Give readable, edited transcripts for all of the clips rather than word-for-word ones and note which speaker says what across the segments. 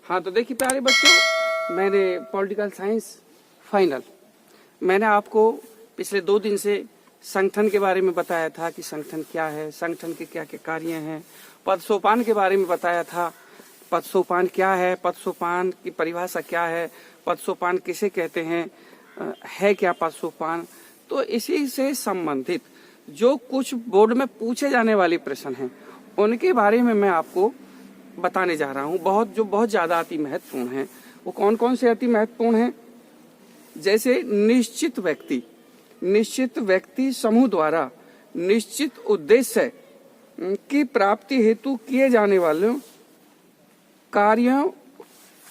Speaker 1: हाँ, तो देखिए प्यारे बच्चों, मैंने पॉलिटिकल साइंस फाइनल मैंने आपको पिछले 2 दिन से संगठन के बारे में बताया था कि संगठन क्या है, संगठन के क्या क्या कार्य हैं। पद सोपान के बारे में बताया था, पद सोपान क्या है, पद सोपान की परिभाषा क्या है, पद सोपान किसे कहते हैं, है क्या पद सोपान। तो इसी से संबंधित जो कुछ बोर्ड में पूछे जाने वाले प्रश्न हैं उनके बारे में मैं आपको बताने जा रहा हूँ। बहुत ज्यादा अति महत्वपूर्ण है। वो कौन कौन से अति महत्वपूर्ण हैं? जैसे निश्चित व्यक्ति समूह द्वारा निश्चित उद्देश्य की प्राप्ति हेतु किए जाने वाले कार्यों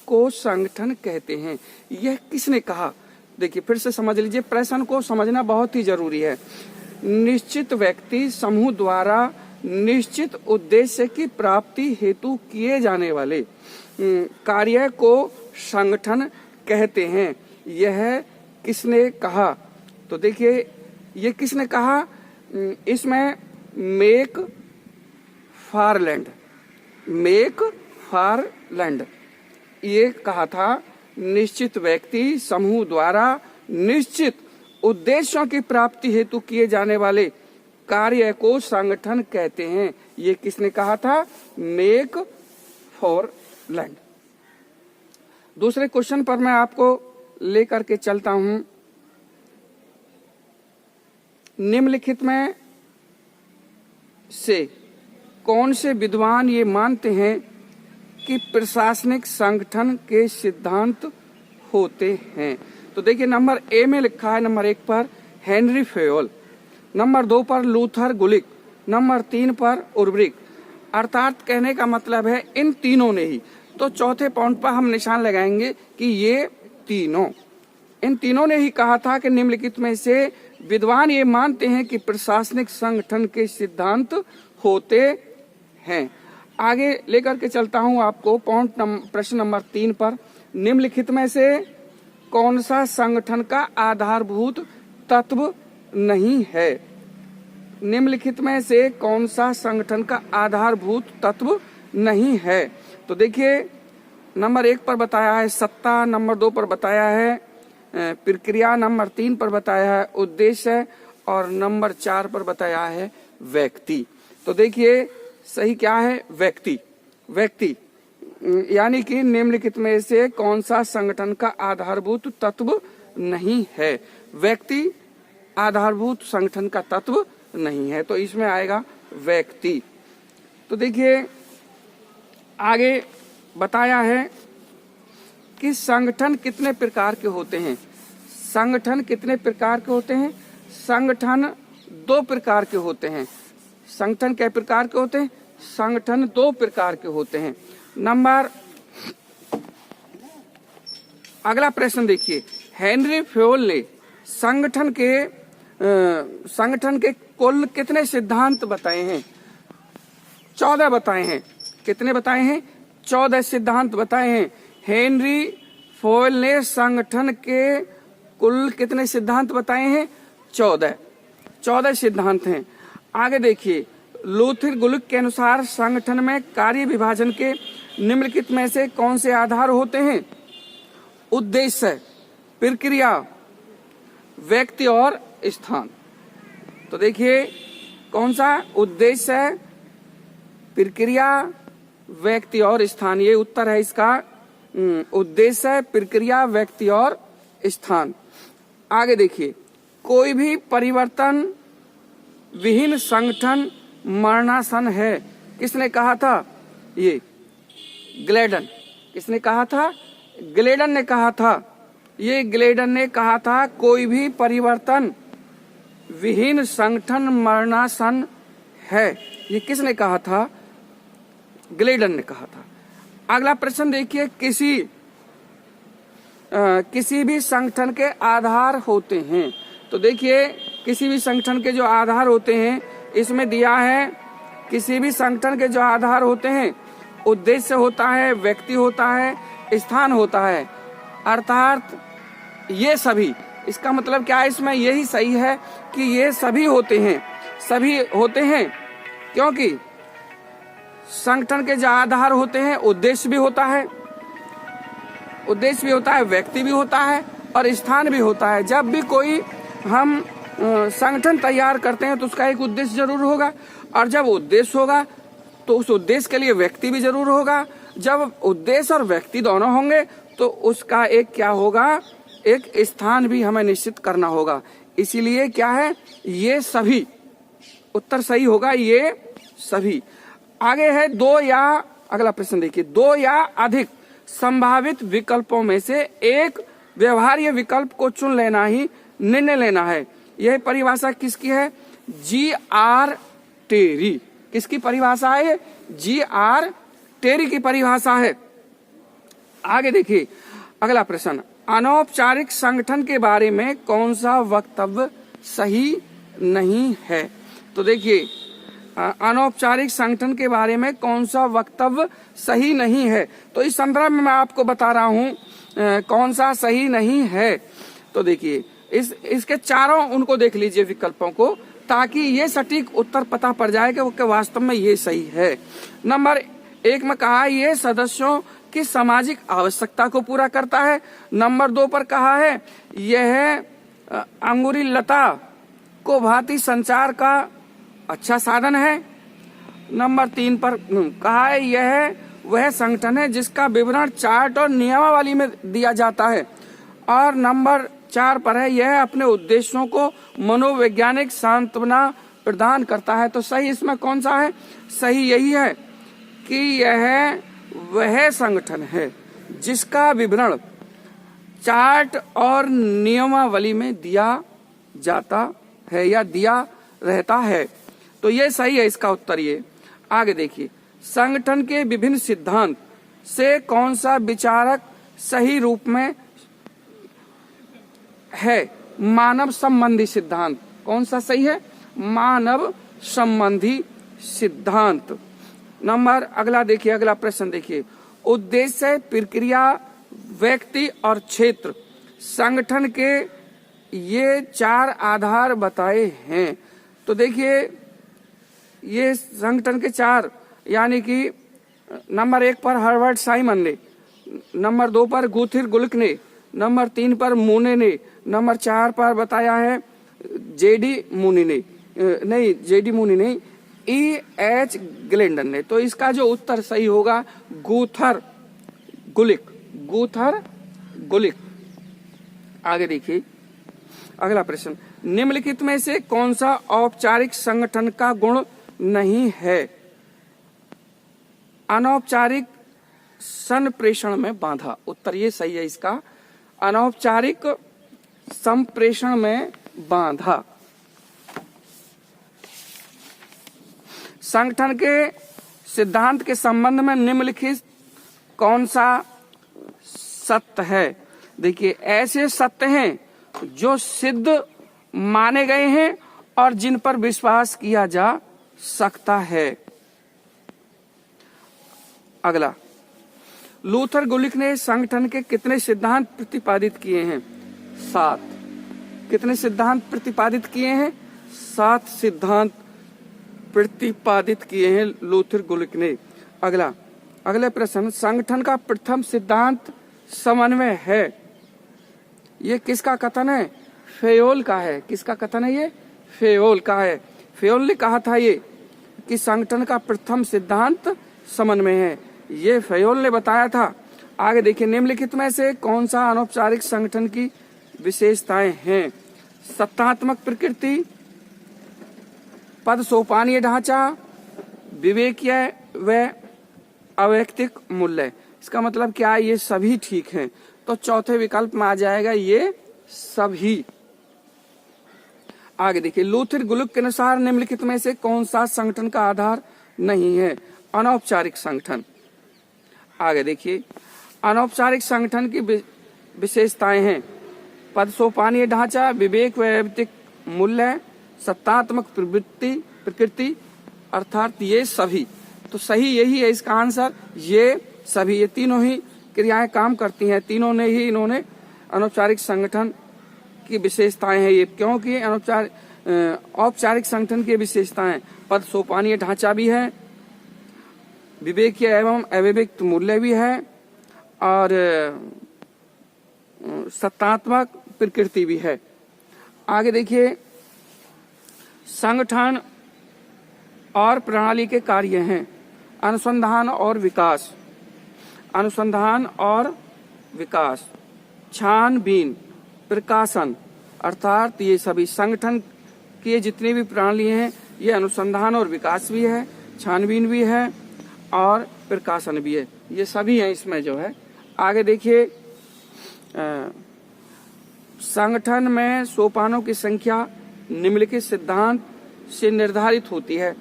Speaker 1: को संगठन कहते हैं। यह किसने कहा? देखिए फिर से समझ लीजिए, प्रश्न को समझना बहुत ही जरूरी है। निश्चित व्यक्ति समूह द्वारा निश्चित उद्देश्य की प्राप्ति हेतु किए जाने वाले कार्य को संगठन कहते हैं। यह किसने कहा? तो देखिए ये किसने कहा? इसमें मेक फारलैंड ये कहा था। निश्चित व्यक्ति समूह द्वारा निश्चित उद्देश्यों की प्राप्ति हेतु किए जाने वाले कार्य को संगठन कहते हैं। ये किसने कहा था? मेक फारलैंड। दूसरे क्वेश्चन पर मैं आपको लेकर के चलता हूं। निम्नलिखित में से कौन से विद्वान ये मानते हैं कि प्रशासनिक संगठन के सिद्धांत होते हैं? तो देखिए नंबर ए में लिखा है, नंबर 1 पर हेनरी फेयोल, नंबर 2 पर लूथर गुलिक, नंबर 3 पर उर्ब्रिक। अर्थात कहने का मतलब है इन तीनों ने ही। तो चौथे पॉइंट पर हम निशान लगाएंगे कि इन तीनों ने ही कहा था कि निम्नलिखित में से विद्वान ये मानते हैं कि प्रशासनिक संगठन के सिद्धांत होते हैं। आगे लेकर के चलता हूं आपको प्रश्न नंबर 3 पर। निम्नलिखित में से कौन सा संगठन का आधारभूत तत्व नहीं है? निम्नलिखित में से कौन सा संगठन का आधारभूत तत्व नहीं है? तो देखिए नंबर 1 पर बताया है सत्ता, नंबर 2 पर बताया है प्रक्रिया, नंबर 3 पर बताया है उद्देश्य और नंबर 4 पर बताया है व्यक्ति। तो देखिए सही क्या है? व्यक्ति यानी कि निम्नलिखित में से कौन सा संगठन का आधारभूत तत्व नहीं है? व्यक्ति आधारभूत संगठन का तत्व नहीं है, तो इसमें आएगा व्यक्ति। तो देखिए आगे बताया है कि संगठन कितने प्रकार के होते हैं? संगठन कितने प्रकार के होते हैं? संगठन 2 प्रकार के होते हैं। संगठन कै प्रकार के होते हैं? संगठन 2 प्रकार के होते हैं। अगला प्रश्न देखिए, हेनरी फेयोल ने संगठन के कुल कितने सिद्धांत बताए हैं? 14 बताए हैं। कितने बताए हैं? 14 सिद्धांत बताए हैं। हेनरी फेयोल ने संगठन के कुल कितने सिद्धांत बताए हैं? 14 सिद्धांत हैं। आगे देखिए, लूथर गुलिक के अनुसार संगठन में कार्य विभाजन के निम्नलिखित में से कौन से आधार होते हैं? उद्देश्य, प्रक्रिया, व्यक्ति और स्थान। तो देखिए कौन सा? उद्देश्य, प्रक्रिया, व्यक्ति और स्थान। ये उत्तर है इसका। उद्देश्य, प्रक्रिया, व्यक्ति और स्थान। आगे देखिए, कोई भी परिवर्तन विहीन संगठन मरणासन है। किसने कहा था? ये ग्लेडन। किसने कहा था? ग्लेडन ने कहा था। ये ग्लेडन ने कहा था कोई भी परिवर्तन विहीन संगठन मरणासन है। ये किसने कहा था? ग्लेडन ने कहा था। अगला प्रश्न देखिए, किसी भी संगठन के आधार होते हैं। तो देखिए किसी भी संगठन के जो आधार होते हैं इसमें दिया है, किसी भी संगठन के जो आधार होते हैं उद्देश्य होता है, व्यक्ति होता है, स्थान होता है। अर्थात ये सभी, इसका मतलब क्या है? इसमें यही सही है कि ये सभी होते हैं क्योंकि संगठन के जो आधार होते हैं उद्देश्य भी होता है, उद्देश्य भी होता है, व्यक्ति भी होता है और स्थान भी होता है। जब भी कोई हम संगठन तैयार करते हैं तो उसका एक उद्देश्य जरूर होगा, और जब उद्देश्य होगा तो उस उद्देश्य के लिए व्यक्ति भी जरूर होगा। जब उद्देश्य और व्यक्ति दोनों होंगे तो उसका एक क्या होगा, एक स्थान भी हमें निश्चित करना होगा। इसीलिए क्या है, ये सभी उत्तर सही होगा, ये सभी। आगे है दो या, अगला प्रश्न देखिए, दो या अधिक संभावित विकल्पों में से एक व्यवहार्य विकल्प को चुन लेना ही निर्णय लेना है। यह परिभाषा किसकी है? जी.आर. टेरी। किसकी परिभाषा है? जी.आर. टेरी की परिभाषा है। आगे देखिए अगला प्रश्न, अनौपचारिक संगठन के बारे में कौन सा वक्तव्य सही नहीं है? तो देखिए अनौपचारिक संगठन के बारे में कौन सा वक्तव्य सही नहीं है, तो इस संदर्भ में मैं आपको बता रहा हूं कौन सा सही नहीं है। तो देखिए इसके चारों उनको देख लीजिए विकल्पों को, ताकि ये सटीक उत्तर पता पड़ जाए कि वास्तव में ये सही है। नंबर 1 में कहा है ये सदस्यों की सामाजिक आवश्यकता को पूरा करता है। नंबर 2 पर कहा है यह अंगूरी लता को भांति संचार का अच्छा साधन है। नंबर 3 पर कहा है यह वह संगठन है जिसका विवरण चार्ट और नियमावली में दिया जाता है। और नंबर 4 पर है यह अपने उद्देश्यों को मनोवैज्ञानिक सांत्वना प्रदान करता है। तो सही इसमें कौन सा है? सही यही है कि यह वह संगठन है जिसका विवरण चार्ट और नियमावली में दिया जाता है या दिया रहता है। तो ये सही है इसका उत्तर। ये आगे देखिए, संगठन के विभिन्न सिद्धांत से कौन सा विचारक सही रूप में है? मानव संबंधी सिद्धांत। कौन सा सही है? मानव संबंधी सिद्धांत। नंबर अगला देखिए, अगला प्रश्न देखिए, उद्देश्य, प्रक्रिया, व्यक्ति और क्षेत्र संगठन के ये 4 आधार बताए हैं। तो देखिए ये संगठन के 4, यानी कि नंबर 1 पर हर्बर्ट साइमन ने, नंबर 2 पर गुथिर गुलिक ने, नंबर 3 पर मूने ने, नंबर 4 पर बताया है जेडी मूनी ने, E.H. ग्लेंडन ने। तो इसका जो उत्तर सही होगा गुथर गुलिक। आगे देखिए अगला प्रश्न, निम्नलिखित में से कौन सा औपचारिक संगठन का गुण नहीं है? अनौपचारिक संप्रेषण में बाधा। उत्तर ये सही है इसका, अनौपचारिक संप्रेषण में बाधा। संगठन के सिद्धांत के संबंध में निम्नलिखित कौन सा सत्य है? देखिए ऐसे सत्य हैं जो सिद्ध माने गए हैं और जिन पर विश्वास किया जा सकता है। अगला, लूथर गुलिक ने संगठन के कितने सिद्धांत प्रतिपादित किए हैं? 7। कितने सिद्धांत प्रतिपादित किए हैं? 7 सिद्धांत प्रतिपादित किए हैं लूथर गुलिक ने। अगला प्रश्न, संगठन का प्रथम सिद्धांत समन्वय है। ये किसका कथन है? फेयोल का है। किसका कथन है? ये फेयोल का है। फेयोल ने कहा था ये कि संगठन का प्रथम सिद्धांत समन्वय है, ये फेयोल ने बताया था। आगे देखिए, निम्नलिखित में से कौन सा अनौपचारिक संगठन की विशेषताएं हैं? सत्तात्मक प्रकृति, पद सोपानीय ढांचा, विवेकीय व अवैयक्तिक मूल्य। इसका मतलब क्या है? ये सभी ठीक हैं। तो चौथे विकल्प में आ जाएगा ये सभी। आगे देखिए, लूथर गुलिक के अनुसार निम्नलिखित में से कौन सा संगठन का आधार नहीं है? अनौपचारिक संगठन। आगे देखिए, अनौपचारिक संगठन की विशेषताएं हैं पद सोपानीय ढांचा, विवेक व अवैयक्तिक मूल्य, सत्तात्मक प्रकृति, अर्थात ये सभी। तो सही यही है इसका आंसर, ये सभी। ये तीनों ही क्रियाएं काम करती हैं, तीनों ने ही इन्होंने अनौपचारिक संगठन की विशेषताएं हैं ये। क्योंकि औपचारिक संगठन की विशेषताएं पद सोपानीय ढांचा भी है, विवेकीय एवं अवैयक्तिक मूल्य भी है, और सत्तात्मक प्रकृति भी है। आगे देखिए, संगठन और प्रणाली के कार्य हैं अनुसंधान और विकास, अनुसंधान और विकास, छानबीन, प्रकाशन, अर्थात ये सभी संगठन की जितनी भी प्रणाली हैं ये अनुसंधान और विकास भी है, छानबीन भी है और प्रकाशन भी है, ये सभी हैं इसमें जो है। आगे देखिए, संगठन में सोपानों की संख्या निम्नलिखित सिद्धांत से निर्धारित होती है।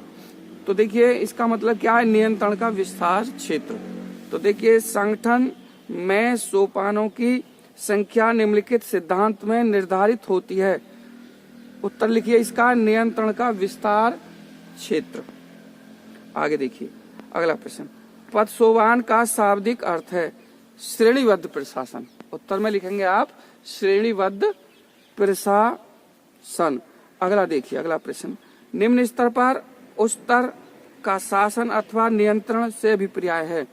Speaker 1: तो देखिए इसका मतलब क्या है, नियंत्रण का विस्तार क्षेत्र। तो देखिए संगठन में सोपानों की संख्या निम्नलिखित सिद्धांत में निर्धारित होती है। उत्तर लिखिए इसका, नियंत्रण का विस्तार क्षेत्र। आगे देखिए अगला प्रश्न, पदसोपान का शाब्दिक अर्थ है श्रेणीबद्ध प्रशासन। उत्तर में लिखेंगे आप श्रेणीबद्ध प्रशासन। अगला देखिए अगला प्रश्न, निम्न स्तर पर उच्च स्तर का शासन अथवा नियंत्रण से अभिप्राय है।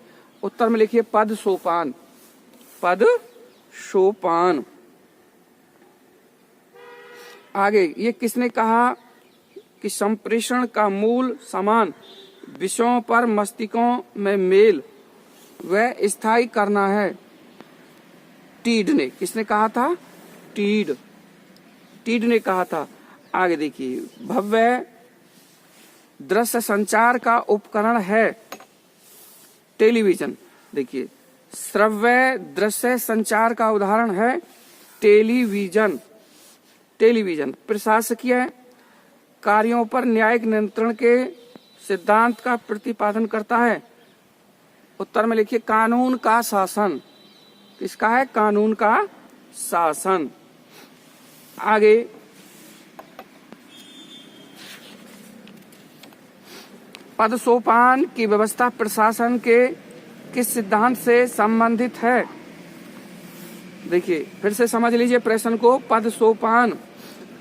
Speaker 1: उत्तर में लिखिए पद सोपान, पद सोपान। आगे ये किसने कहा कि संप्रेषण का मूल समान विषयों पर मस्तिष्कों में मेल व स्थायी करना है। टीड ने, किसने कहा था, टीड ने कहा था। आगे देखिए, भव्य दृश्य संचार का उपकरण है टेलीविजन। देखिए श्रव्य दृश्य संचार का उदाहरण है टेलीविजन। टेलीविजन प्रशासकीय कार्यों पर न्यायिक नियंत्रण के सिद्धांत का प्रतिपादन करता है। उत्तर में लिखिए कानून का शासन। किसका है, कानून का शासन। आगे पद सोपान की व्यवस्था प्रशासन के किस सिद्धांत से संबंधित है। देखिए फिर से समझ लीजिए प्रश्न को,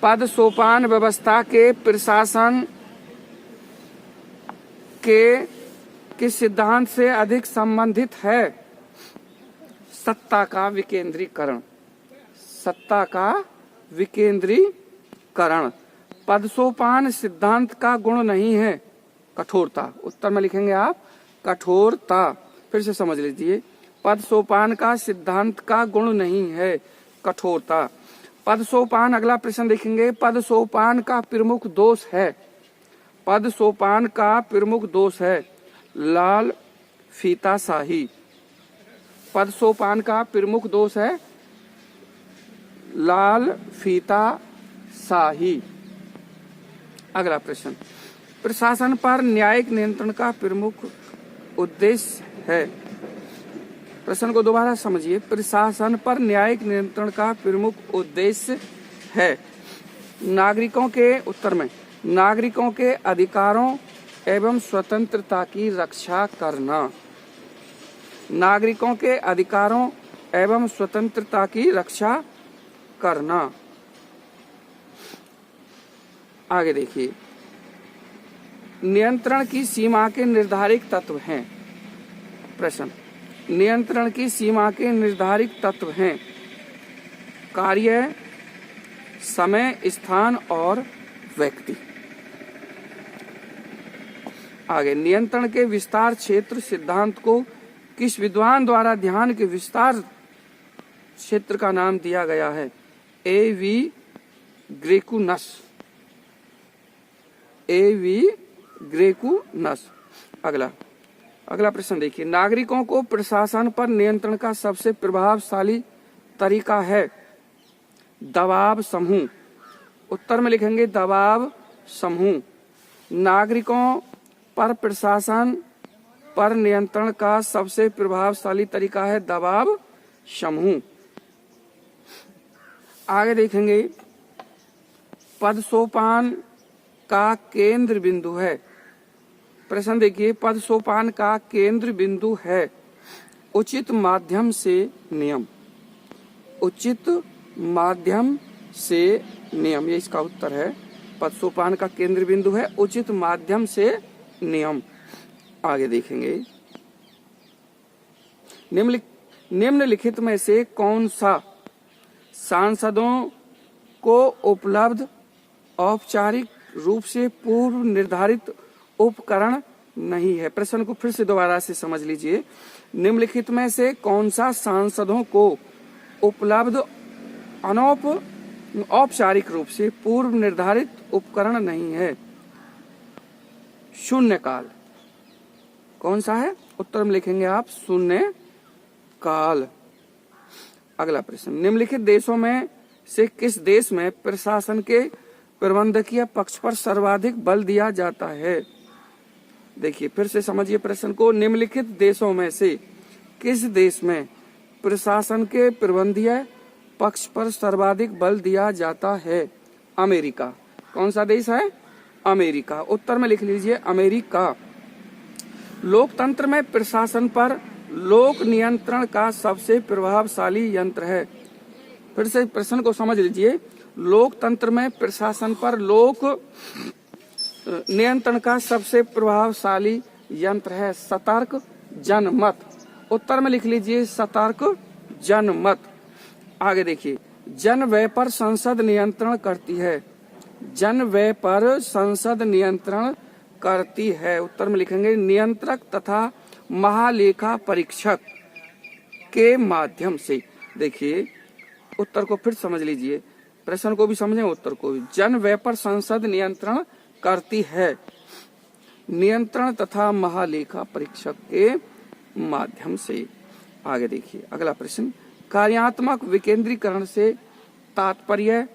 Speaker 1: पद सोपान व्यवस्था के प्रशासन के किस सिद्धांत से अधिक संबंधित है। सत्ता का विकेंद्रीकरण, सत्ता का विकेंद्रीकरण। पद सोपान सिद्धांत का गुण नहीं है कठोरता। उत्तर में लिखेंगे आप कठोरता। फिर से समझ लीजिए, पद सोपान का सिद्धांत का गुण नहीं है कठोरता। पद सोपान, अगला प्रश्न देखेंगे, पद सोपान का प्रमुख दोष है। पद सोपान का प्रमुख दोष है लाल फीताशाही। पद सोपान का प्रमुख दोष है लाल फीताशाही। अगला प्रश्न, प्रशासन पर न्यायिक नियंत्रण का प्रमुख उद्देश्य है। प्रश्न को दोबारा समझिए, प्रशासन पर न्यायिक नियंत्रण का प्रमुख उद्देश्य है नागरिकों के, उत्तर में नागरिकों के अधिकारों एवं स्वतंत्रता की रक्षा करना। नागरिकों के अधिकारों एवं स्वतंत्रता की रक्षा करना। आगे देखिए, नियंत्रण की सीमा के निर्धारित तत्व हैं। प्रश्न, नियंत्रण की सीमा के निर्धारित तत्व हैं कार्य, समय, स्थान और व्यक्ति। आगे, नियंत्रण के विस्तार क्षेत्र सिद्धांत को किस विद्वान द्वारा ध्यान के विस्तार क्षेत्र का नाम दिया गया है। A.V. ग्रेकुनस। A.V. ग्रेकुनस। अगला प्रश्न देखिए, नागरिकों को प्रशासन पर नियंत्रण का सबसे प्रभावशाली तरीका है दबाव समूह। उत्तर में लिखेंगे दबाव समूह। नागरिकों पर प्रशासन पर नियंत्रण का सबसे प्रभावशाली तरीका है दबाव समूह। आगे देखेंगे, पद सोपान का केंद्र बिंदु है। प्रश्न देखिए, पद सोपान का केंद्र बिंदु है उचित माध्यम से नियम। उचित माध्यम से नियम, ये इसका उत्तर है। पद सोपान का केंद्र बिंदु है उचित माध्यम से नियम। आगे देखेंगे, निम्नलिखित में से कौन सा सांसदों को उपलब्ध औपचारिक रूप से पूर्व निर्धारित उपकरण नहीं है। प्रश्न को फिर से दोबारा से समझ लीजिए। निम्नलिखित में से कौन सा सांसदों को उपलब्ध औपचारिक रूप से पूर्व निर्धारित उपकरण नहीं है? शून्यकाल। कौन सा है? उत्तर में लिखेंगे आप शून्य काल। अगला प्रश्न, निम्नलिखित देशों में से किस देश में प्रशासन के प्रबंधकीय पक्ष पर सर्वाधिक बल दिया जाता है? देखिए फिर से समझिए प्रश्न को। निम्नलिखित देशों में से किस देश में प्रशासन के प्रबंधकीय पक्ष पर सर्वाधिक बल दिया जाता है? अमेरिका। कौन सा देश है? अमेरिका। उत्तर में लिख लीजिए अमेरिका। लोकतंत्र में प्रशासन पर लोक नियंत्रण का सबसे प्रभावशाली यंत्र है। फिर से प्रश्न को समझ लीजिए। लोकतंत्र में प्रशासन पर लोक नियंत्रण का सबसे प्रभावशाली यंत्र है सतर्क जनमत। उत्तर में लिख लीजिए सतर्क जनमत। आगे देखिए, जनव्यय पर संसद नियंत्रण करती है। जनव्यय पर संसद नियंत्रण करती है। उत्तर में लिखेंगे नियंत्रक तथा महालेखा परीक्षक के माध्यम से। देखिए उत्तर को फिर समझ लीजिए, प्रश्न को भी समझें उत्तर को भी। जनव्यय पर संसद नियंत्रण करती है, नियंत्रण तथा महालेखा परीक्षक के माध्यम से। आगे देखिए अगला प्रश्न, कार्यात्मक विकेंद्रीकरण से तात्पर्य